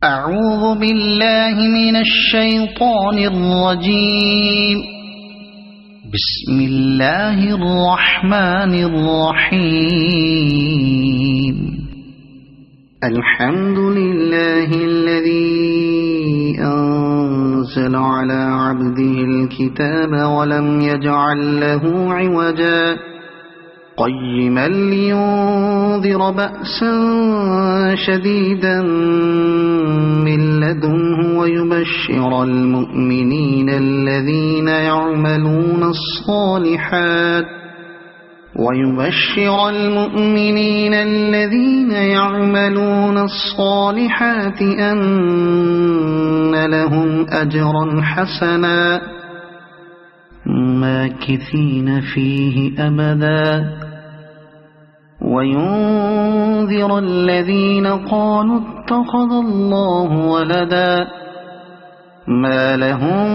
أعوذ بالله من الشيطان الرجيم. بسم الله الرحمن الرحيم. الحمد لله الذي أنزل على عبده الكتاب ولم يجعل له عوجا قيما لينذر بأسا شديدا من لدنه ويبشر المؤمنين الذين يعملون الصالحات أن لهم أجرا حسنا ماكثين فيه أبدا وينذر الذين قالوا اتخذ الله ولدا ما لهم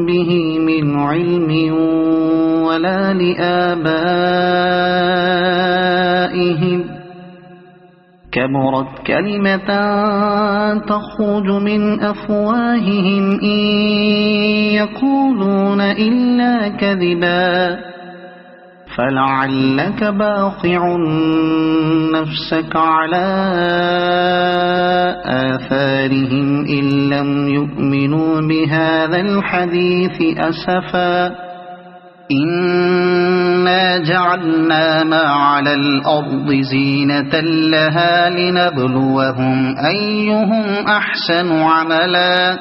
به من علم ولا لآبائهم كبرت كلمة تخرج من أفواههم إن يقولون إلا كذبا فلعلك باخع نفسك على آثارهم إن لم يؤمنوا بهذا الحديث أسفا إنا جعلنا ما على الأرض زينة لها لنبلوهم أيهم أحسن عملا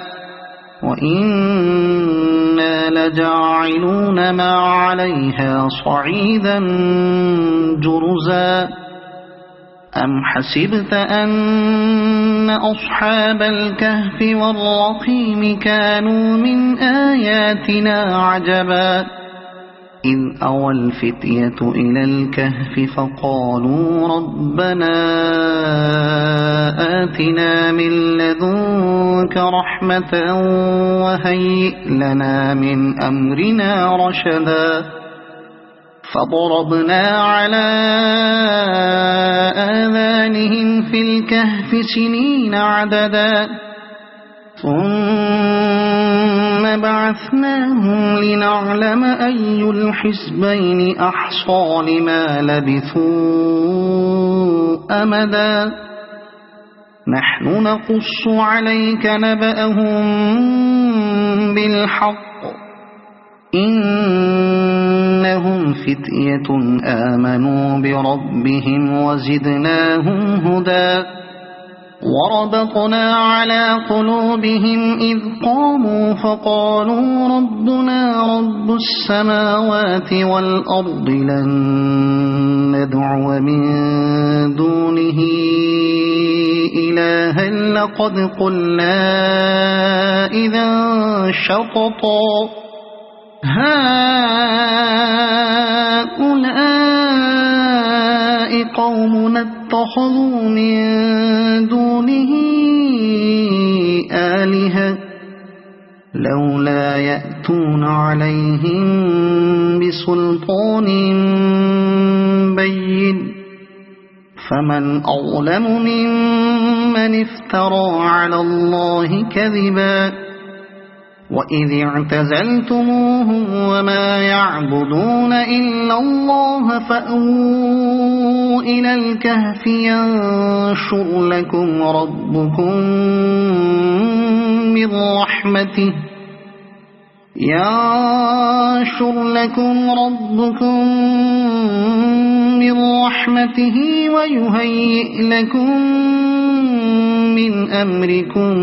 وإنا لجاعلون ما عليها صعيدا جرزا أم حسبت أن أصحاب الكهف والرقيم كانوا من آياتنا عجبا إذ أوى الفتية إلى الكهف فقالوا ربنا آتنا من لدنك رحمة وهيئ لنا من أمرنا رشدا فضربنا على آذانهم في الكهف سنين عددا ثم بعثناهم لنعلم أي الحزبين أحصى لما لبثوا أمدا نحن نقص عليك نبأهم بالحق إنهم فتية آمنوا بربهم وزدناهم هدى وربطنا على قلوبهم إذ قاموا فقالوا ربنا رب السماوات والأرض لن ندعو من دونه إلها لقد قلنا إذا شططا هؤلاء قومنا اتخذوا من دونه آلهة لولا يأتون عليهم بسلطان بين فمن أظلم ممن افترى على الله كذبا وإذ اعتزلتموهم وما يعبدون إلا الله فأووا إلى الكهف ينشر لكم ربكم من رحمته ويهيئ لكم من أمركم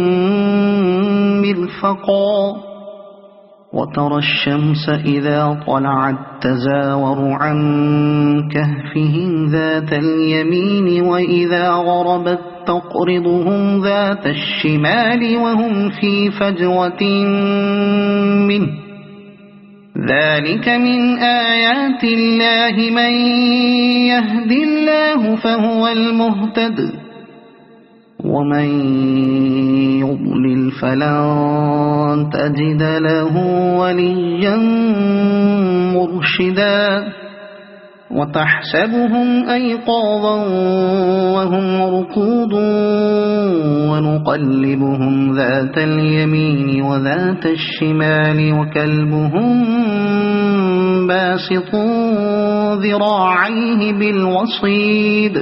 مرفقا وترى الشمس إذا طلعت تزاور عن كهفهم ذات اليمين وإذا غربت تقرضهم ذات الشمال وهم في فجوة منه ذلك من آيات الله من يهد الله فهو المهتد ومن يضلل فلن تجد له وليا مرشدا وتحسبهم أيقاظا وهم رقود ونقلبهم ذات اليمين وذات الشمال وكلبهم باسط ذراعيه بالوصيد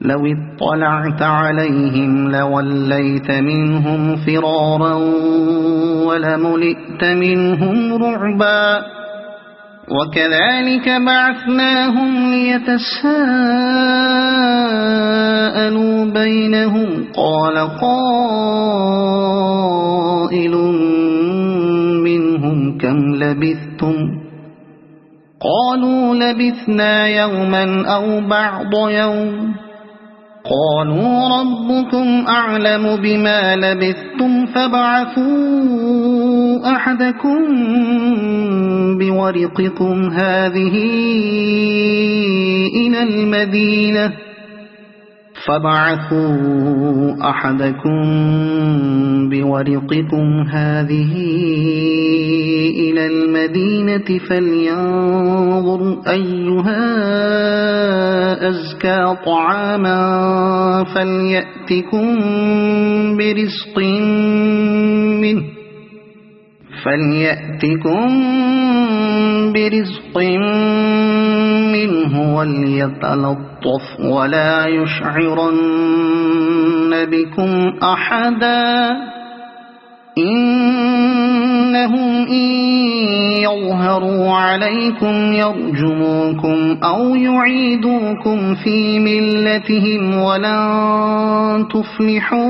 لو اطلعت عليهم لوليت منهم فرارا ولملئت منهم رعبا وكذلك بعثناهم ليتساءلوا بينهم قال قائل منهم كم لبثتم قالوا لبثنا يوما أو بعض يوم قالوا ربكم أعلم بما لبثتم فابعثوا أحدكم بورقكم هذه إلى المدينة فلينظر أيها أزكى طعاما فليأتكم برزق منه وليتلطف ولا يشعرن بكم أحدا إنهم إن يظهروا عليكم يرجموكم أو يعيدوكم في ملتهم ولن تفلحوا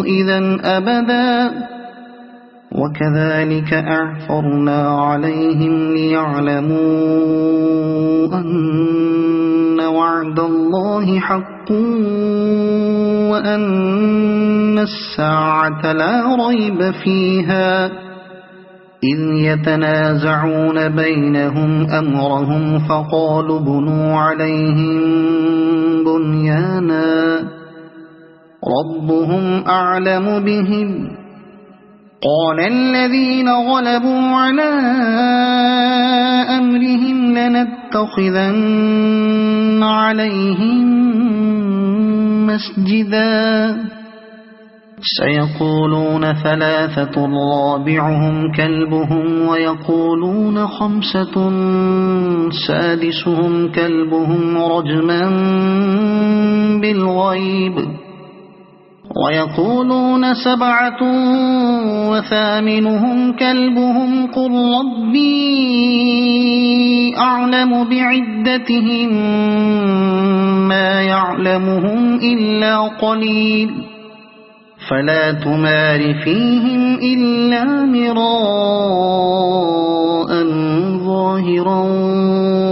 إذا أبدا وكذلك أعثرنا عليهم ليعلموا أن وعد الله حق وأن الساعة لا ريب فيها إذ يتنازعون بينهم أمرهم فقالوا بنوا عليهم بنيانا ربهم أعلم بهم قال الذين غلبوا على أمرهم لنتخذن عليهم مسجدا سيقولون ثلاثة رابعهم كلبهم ويقولون خمسة سادسهم كلبهم رجما بالغيب ويقولون سبعة وثامنهم كلبهم قل ربي أعلم بعدتهم ما يعلمهم إلا قليل فلا تمار فيهم إلا مراء ظاهرا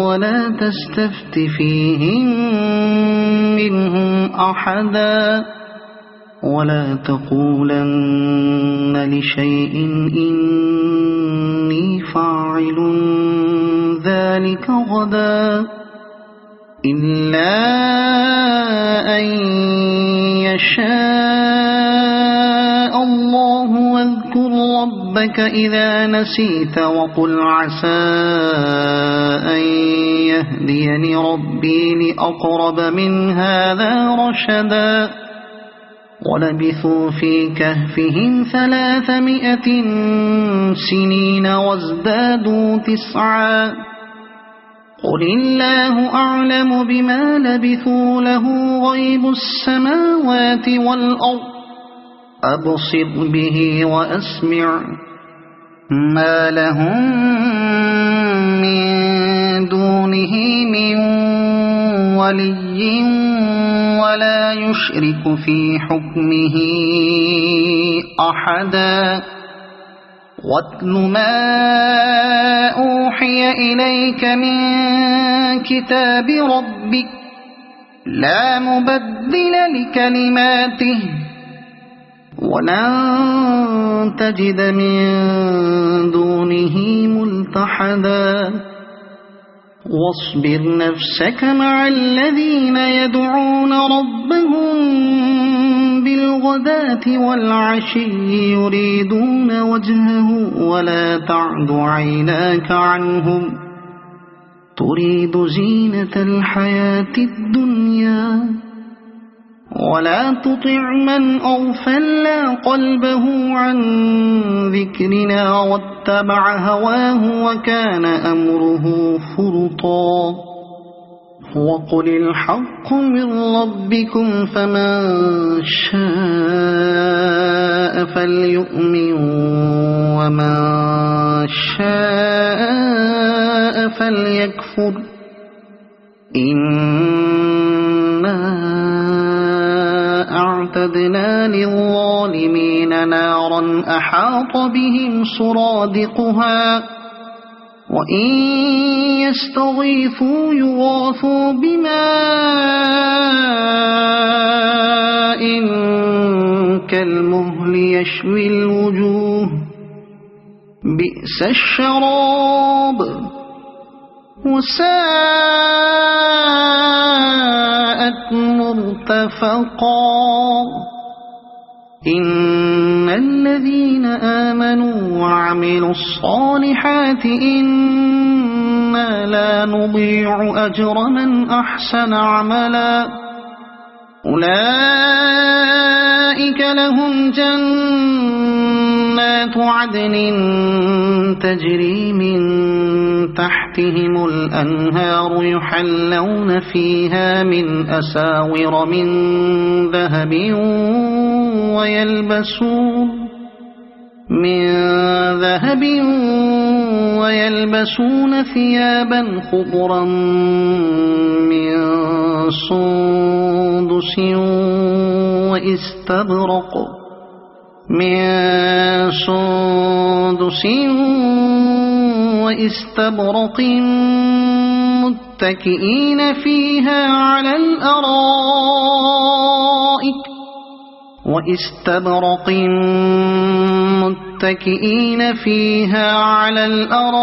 ولا تستفت فيهم منهم أحدا ولا تقولن لشيء إني فاعل ذلك غدا إلا أن يشاء الله واذكر ربك إذا نسيت وقل عسى أن يهديني ربي لأقرب من هذا رشدا ولبثوا في كهفهم 300 سنين وازدادوا 9 قل الله أعلم بما لبثوا له غيب السماوات والأرض أبصر به وأسمع ما لهم من دونه من ولي ولا يشرك في حكمه أحدا واتل ما أوحي إليك من كتاب ربك لا مبدل لكلماته ولن تجد من دونه ملتحدا واصبر نفسك مع الذين يدعون ربهم بالغداة والعشي يريدون وجهه ولا تعد عيناك عنهم تريد زينة الحياة الدنيا ولا تطع من أغفلنا قلبه عن ذكرنا واتبع هواه وكان أمره فرطا وقل الحق من ربكم فمن شاء فليؤمن ومن شاء فليكفر إنا أعتدنا للظالمين نارا أحاط بهم سرادقها وإن يستغيثوا يغاثوا بماء كالمهل يشوي الوجوه بئس الشراب وساءت مرتفقا إن الذين آمنوا وعملوا الصالحات إنا لا نضيع أجر من أحسن عملا أولئك لهم جنات عدن تجري من تحتهم الأنهار يحلون فيها من أساور من ذهب ويلبسون ثيابا خضرا من سندس واستبرق متكئين فيها على الأرائك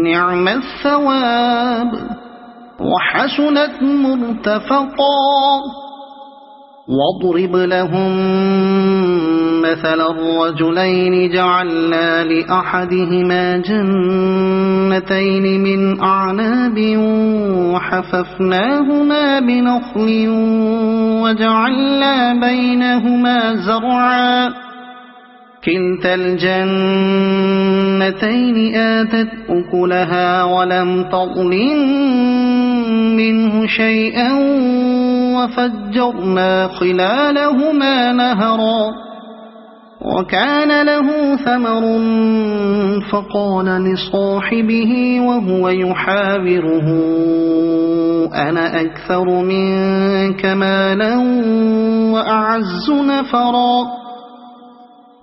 نعم الثواب وحسنت مرتفقا واضرب لهم مثل الرجلين جعلنا لأحدهما جنتين من أعناب وحففناهما بنخل وجعلنا بينهما زرعا كلتا الجنتين آتت أكلها ولم تظلم منه شيئا وفجرنا خلالهما نهرا وكان له ثمر فقال لصاحبه وهو يحاوره أنا أكثر منك مالا وأعز نفرا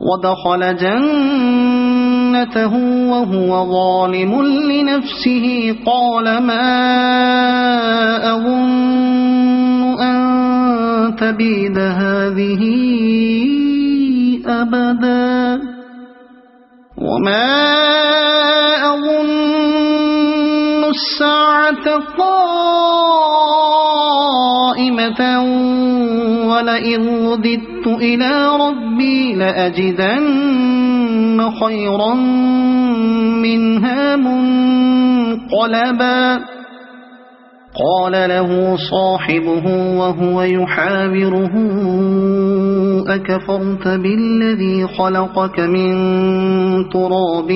ودخل جنته وهو ظالم لنفسه قال ما أظن أن تبيد هذه أبدا وما أظن الساعة قائمة ولئن رددت إلى ربي لأجدن خيرا منها منقلبا قال له صاحبه وهو يحاوره أكفرت بالذي خلقك من تراب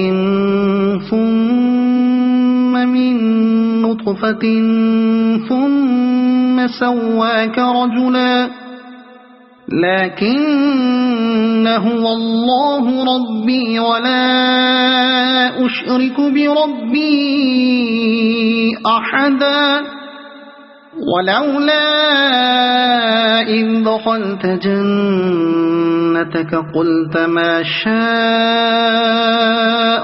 ثم من نطفة ثم سواك رجلا لكن هو الله ربي ولا أشرك بربي أحدا ولولا إذ دخلت جنتك قلت ما شاء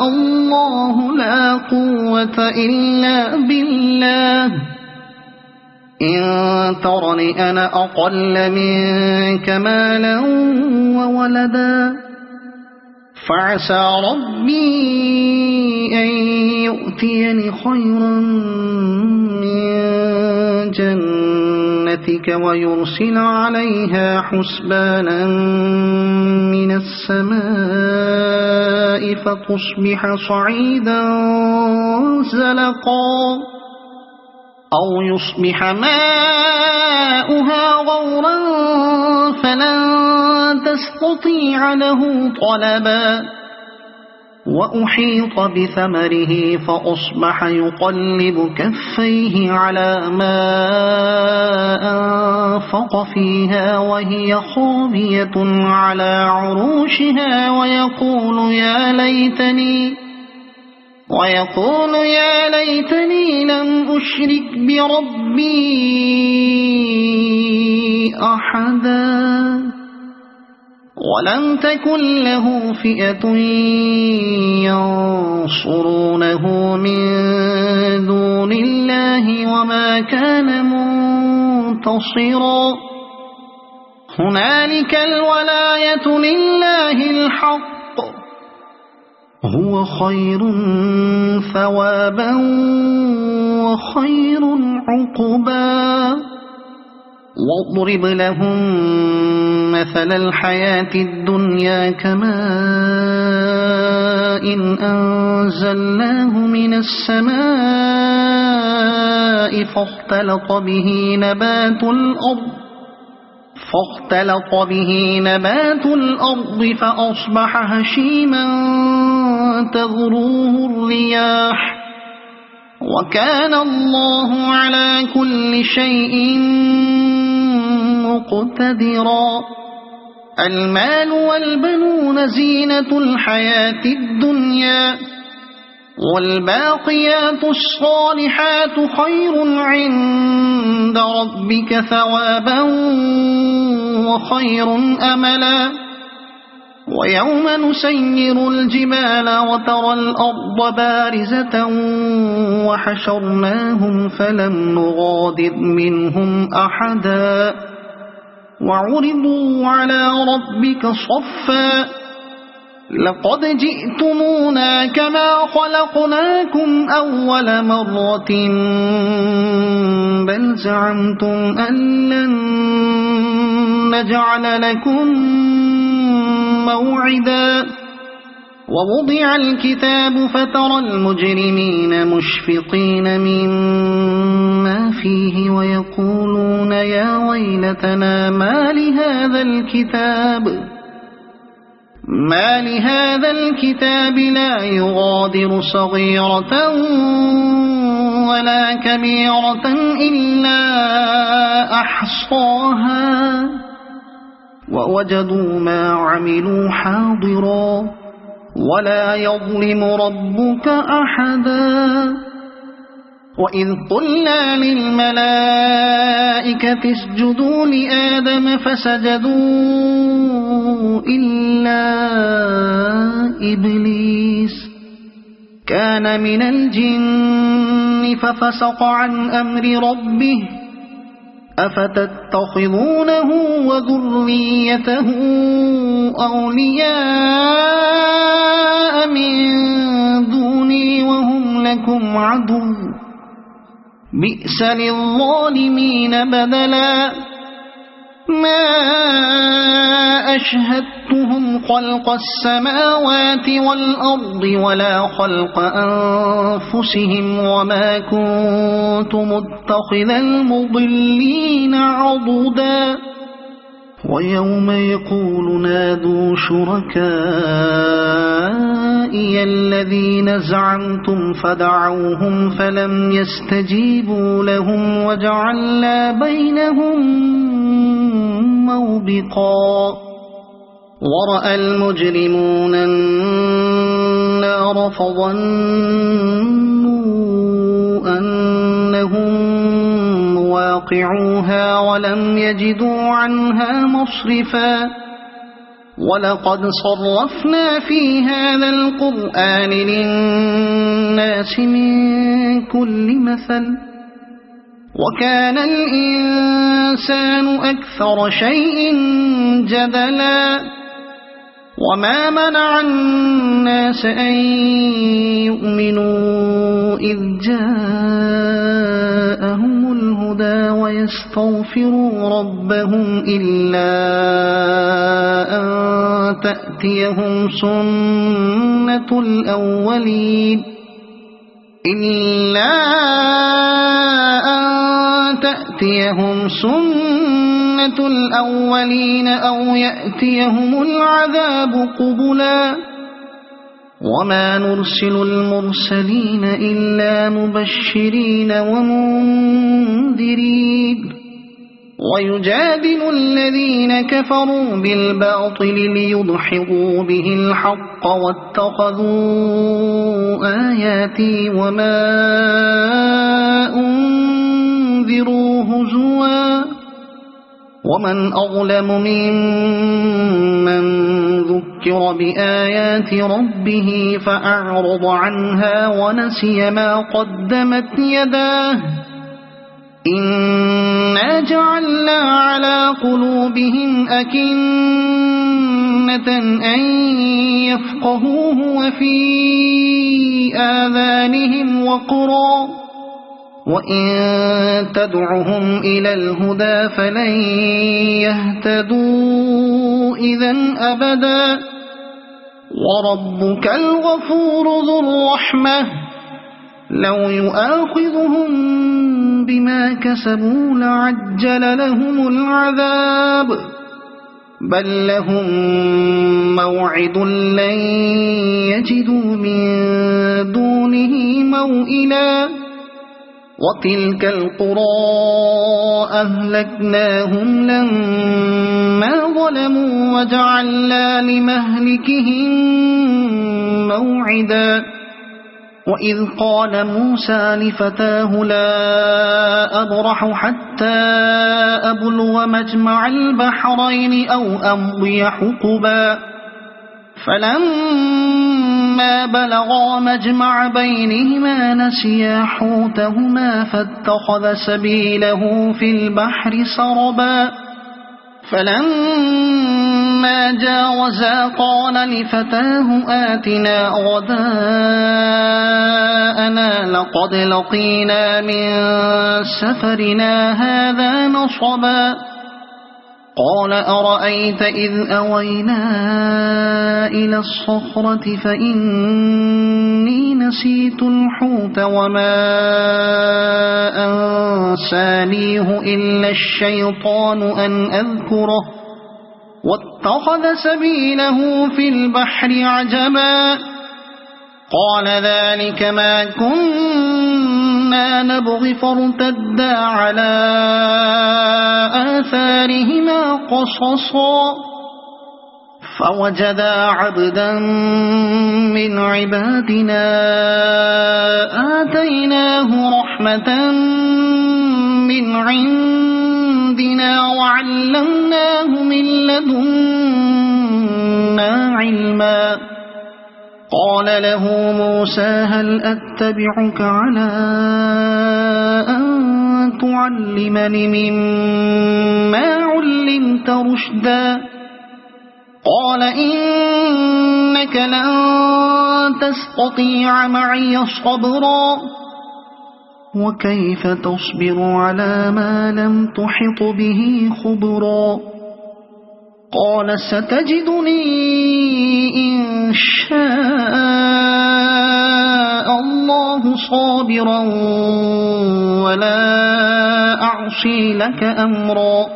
الله لا قوة إلا بالله إن ترني أنا أقل منك مالا وولدا فعسى ربي أن يؤتيني خيرا من جنتك جنتك ويرسل عليها حسبانا من السماء فتصبح صعيدا زلقا أو يصبح ماؤها غورا فلن تستطيع له طلبا وأحيط بثمره فأصبح يقلب كفيه على ما أنفق فيها وهي خاوية على عروشها ويقول يا ليتني لم أشرك بربي أحدا ولم تكن له فئة ينصرونه من دون الله وما كان منتصرا هنالك الولاية لله الحق هو خير ثوابا وخير عقبا واضرب لهم مثل الحياة الدنيا كماء أنزلناه من السماء فاختلط به نبات الأرض فأصبح هشيما تذروه الرياح وكان الله على كل شيء مقتدرا المال والبنون زينة الحياة الدنيا والباقيات الصالحات خير عند ربك ثوابا وخير أملا ويوم نسير الجبال وترى الأرض بارزة وحشرناهم فلم نغادر منهم أحدا وعرضوا على ربك صفا لقد جئتمونا كما خلقناكم أول مرة بل زعمتم أن لن نجعل لكم موعدا ووضع الكتاب فترى المجرمين مشفقين مما فيه ويقولون يا ويلتنا ما لهذا الكتاب لا يغادر صغيرة ولا كبيرة إلا أحصاها ووجدوا ما عملوا حاضرا ولا يظلم ربك أحدا وإذ قلنا للملائكة اسجدوا لآدم فسجدوا إلا إبليس كان من الجن ففسق عن أمر ربه أفتتخذونه وذريته أولياء من دوني وهم لكم عدو بئس للظالمين بدلا ما أشهدتهم خلق السماوات والأرض ولا خلق أنفسهم وما كنت متخذ المضلين عضدا ويوم يقول نادوا شركائي الذين زعمتم فدعوهم فلم يستجيبوا لهم وجعلنا بينهم موبقا ورأى المجرمون النار فظنوا أنهم مواقعوها ولم يجدوا عنها مصرفا ولقد صرفنا في هذا القرآن للناس من كل مثل وكان الإنسان أكثر شيء جدلا وما منع الناس أن يؤمنوا إذ جاءهم الهدى الهدى ويستغفروا ربهم إلا أن تأتيهم سنة الأولين أو يأتيهم العذاب قبلا وما نرسل المرسلين إلا مبشرين ومنذرين ويجادل الذين كفروا بالباطل ليدحضوا به الحق واتخذوا آياتي وما أنذروا هزوا ومن أظلم ممن ذكر بآيات ربه فأعرض عنها ونسي ما قدمت يداه إنا جعلنا على قلوبهم أكنة أن يفقهوه وفي آذانهم وقرا وإن تدعهم إلى الهدى فلن يهتدوا إذا أبدا وربك الغفور ذو الرحمة لو يؤاخذهم بما كسبوا لعجل لهم العذاب بل لهم موعد لن يجدوا من دونه موئلا وتلك القرى أهلكناهم لما ظلموا وجعلنا لمهلكهم موعدا وإذ قال موسى لفتاه لا أبرح حتى أبلغ مجمع البحرين أو أمضي حقبا فلما بلغا مجمع بينهما نسيا حوتهما فاتخذ سبيله في البحر سربا فلما جاوزا قال لفتاه آتنا غداءنا لقد لقينا من سفرنا هذا نصبا قال أرأيت إذ أوينا إلى الصخرة فإني نسيت الحوت وما أنسانيه إلا الشيطان أن أذكره واتخذ سبيله في البحر عجبا قال ذلك ما كنا نبغي فارتدا على آثارهما قصصا فوجدا عبدا من عبادنا آتيناه رحمة من عندنا وعلمناه من لدنا علما قال له موسى هل أتبعك على أن تعلمني مما علمت رشدا قال إنك لن تستطيع معي صبرا وكيف تصبر على ما لم تحط به خبرا قال ستجدني إن شاء الله صابرا ولا أعصي لك أمرا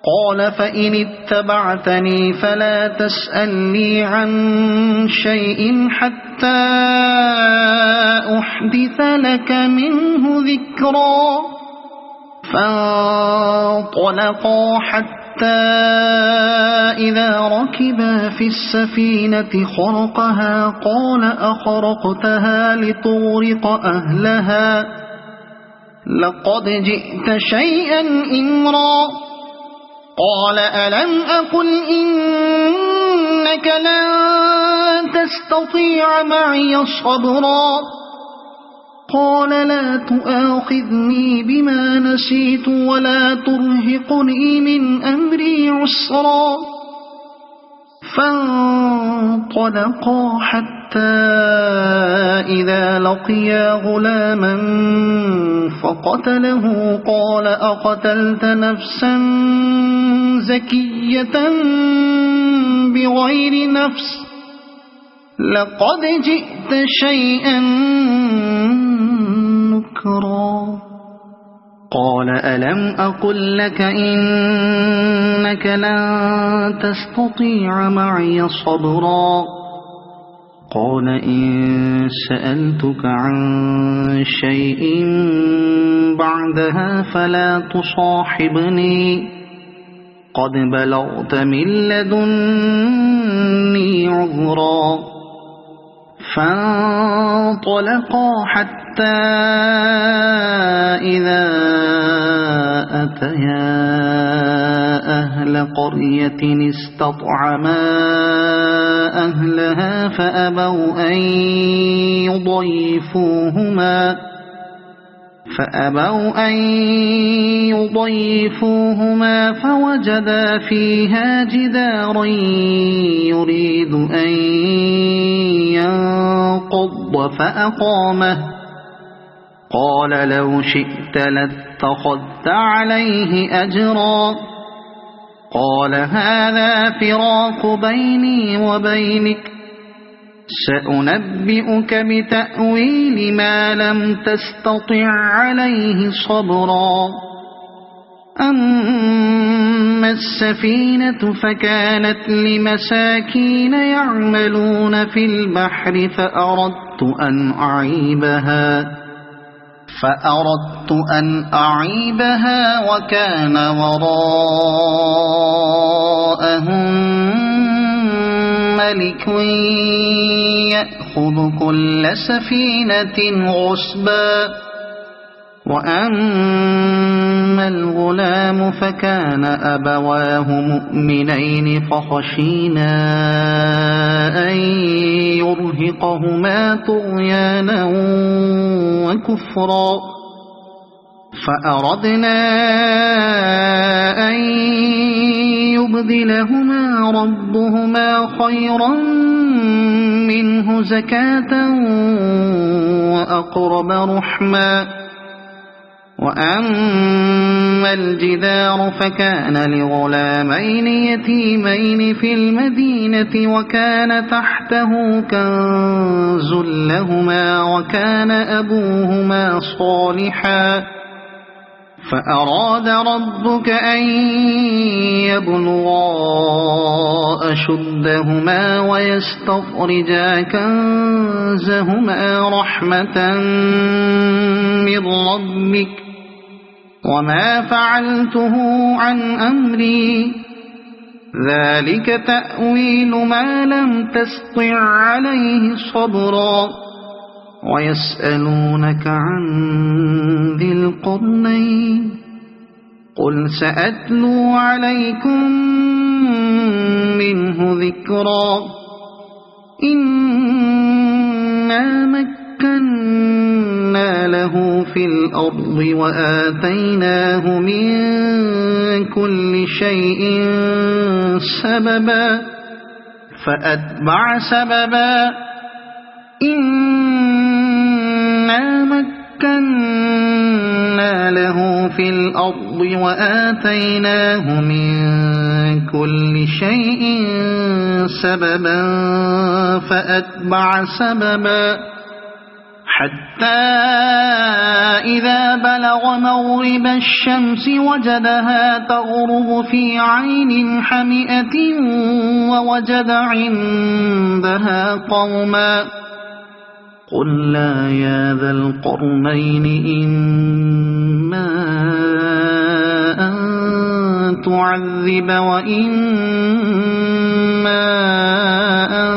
قال فإن اتبعتني فلا تسألني عن شيء حتى أحدث لك منه ذكرا فانطلقا حتى إذا ركبا في السفينة خرقها قال أخرقتها لتغرق أهلها لقد جئت شيئا إمرا قال ألم أقل إنك لن تستطيع معي صبرا قال لا تؤاخذني بما نسيت ولا ترهقني من أمري عسرا فانطلقا حتى إذا لقيا غلاما فقتله قال أقتلت نفسا زكية بغير نفس لقد جئت شيئا نكرا قال ألم أقل لك إنك لن تستطيع معي صبرا قال إن سألتك عن شيء بعدها فلا تصاحبني قد بلغت من لدني عذرا فانطلقا حتى إذا أتيا أهل قرية استطعما أهلها فأبوا أن يضيفوهما فوجدا فيها جدارا يريد أن ينقض فأقامه قال لو شئت لاتخذت عليه أجرا قال هذا فراق بيني وبينك سأنبئك بتأويل ما لم تستطع عليه صبرا أما السفينة فكانت لمساكين يعملون في البحر فأردت أن أعيبها وكان وراءهم ملك يأخذ كل سفينة غصبا وأما الغلام فكان أبواه مؤمنين فخشينا أن يرهقهما طغيانا وكفرا فأردنا أن يبدلهما ربهما خيرا منه زكاة وأقرب رحما وأما الجدار فكان لغلامين يتيمين في المدينة وكان تحته كنز لهما وكان أبوهما صالحا فأراد ربك أن يبلغا أشدهما ويستخرجا كنزهما رحمة من ربك وما فعلته عن أمري ذلك تأويل ما لم تستطع عليه صبرا ويسألونك عن ذي القرنين قل سأتلو عليكم منه ذكرا إنا مكنا له في الأرض وآتيناه من كل شيء سببا فأتبع سببا إنا مكنا له في الأرض وآتيناه من كل شيء سببا فأتبع سببا حتى إذا بلغ مغرب الشمس وجدها تغرب في عين حمئة ووجد عندها قوما قلنا يا ذا القرنين إما أن تعذب وإما أن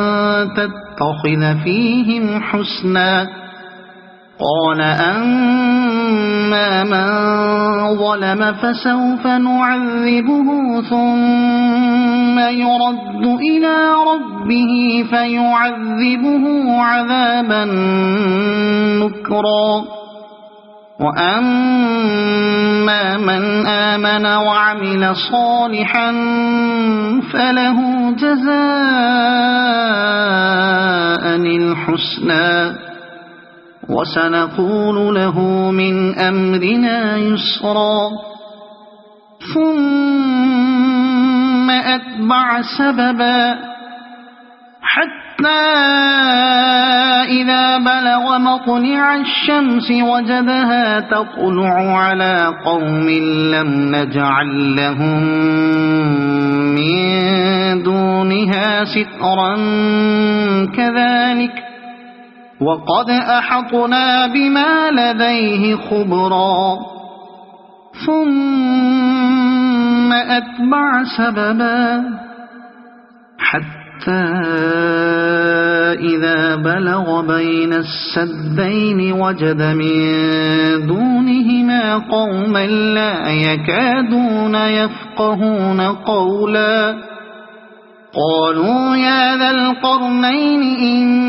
تتخذ فيهم حسنا قال أما من ظلم فسوف نعذبه ثم يرد إلى ربه فيعذبه عذابا نكرا وأما من آمن وعمل صالحا فله جزاء الحسنى وسنقول له من أمرنا يسرا ثم أتبع سببا حتى إذا بلغ مطلع الشمس وجدها تطلع على قوم لم نجعل لهم من دونها سترا كذلك وقد أحطنا بما لديه خبرا ثم أتبع سببا حتى إذا بلغ بين السدين وجد من دونهما قوما لا يكادون يفقهون قولا قالوا يا ذا القرنين إن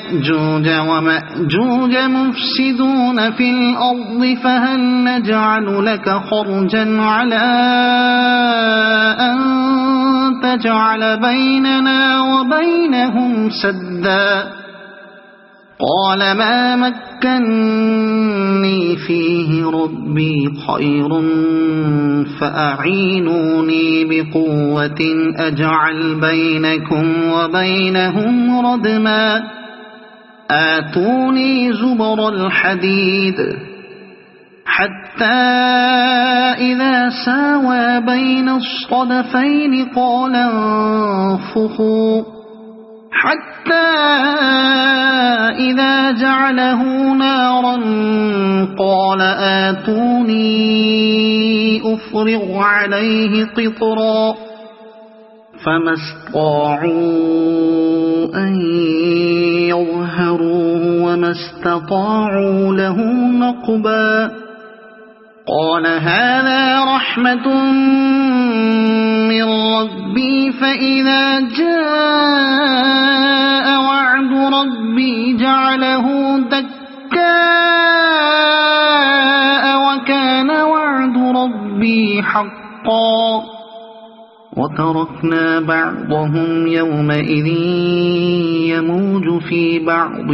يأجوج ومأجوج مفسدون في الأرض فهل نجعل لك خرجا على أن تجعل بيننا وبينهم سدا قال ما مكني فيه ربي خير فأعينوني بقوة أجعل بينكم وبينهم ردما آتوني زبر الحديد حتى إذا ساوى بين الصدفين قال انفخوا حتى إذا جعله نارا قال آتوني أفرغ عليه قطرا فما استطاعوا أن يظهروه وما استطاعوا له نقبا قال هذا رحمة من ربي فإذا جاء وعد ربي جعله دكاء وكان وعد ربي حقا وتركنا بعضهم يومئذ يموج في بعض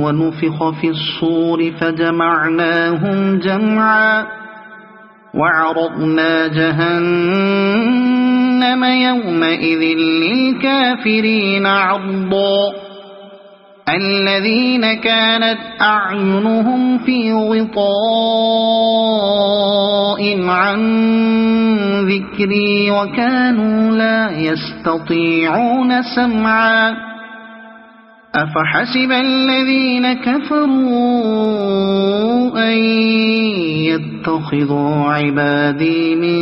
ونفخ في الصور فجمعناهم جمعا وعرضنا جهنم يومئذ للكافرين عرضا الذين كانت أعينهم في غطاء عن ذكري وكانوا لا يستطيعون سمعا أفحسب الذين كفروا أن يتخذوا عبادي من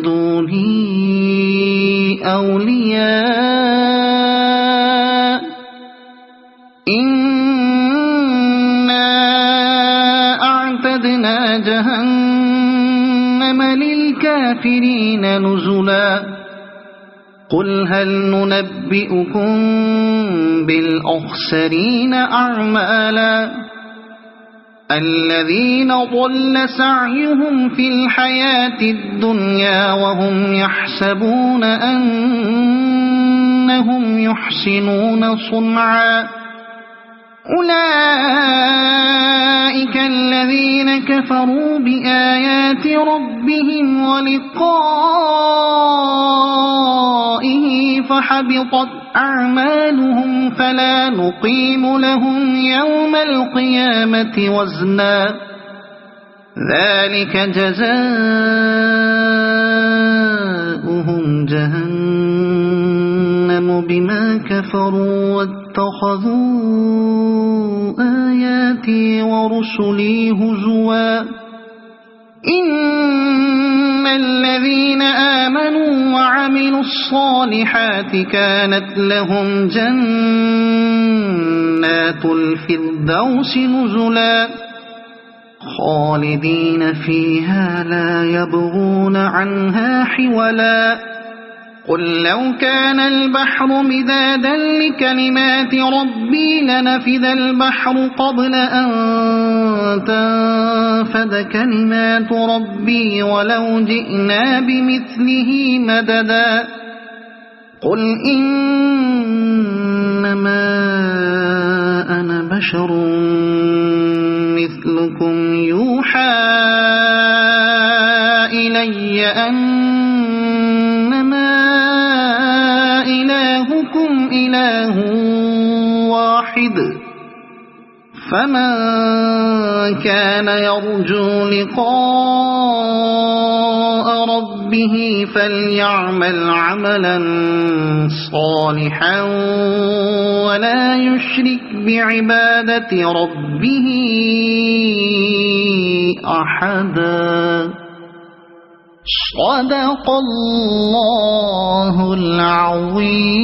دوني أولياء إنا أعتدنا جهنم للكافرين نزلا قل هل ننبئكم بالأخسرين أعمالا الذين ضل سعيهم في الحياة الدنيا وهم يحسبون أنهم يحسنون صنعا أولئك الذين كفروا بآيات ربهم ولقائه فحبطت أعمالهم فلا نقيم لهم يوم القيامة وزنا ذلك جزاؤهم جهنم بما كفروا واتخذوا آياتي ورسلي هزوا إن الذين آمنوا وعملوا الصالحات كانت لهم جنات الفردوس نزلا خالدين فيها لا يبغون عنها حولا قل لو كان البحر مدادا لكلمات ربي لنفذ البحر قبل أن تنفد كلمات ربي ولو جئنا بمثله مددا قل إنما أنا بشر مثلكم يوحى إلي أنما إلهكم إله واحد فمن كان يرجو لقاء ربه فليعمل عملا صالحا ولا يشرك بعبادة ربه أحدا. صدق الله العظيم.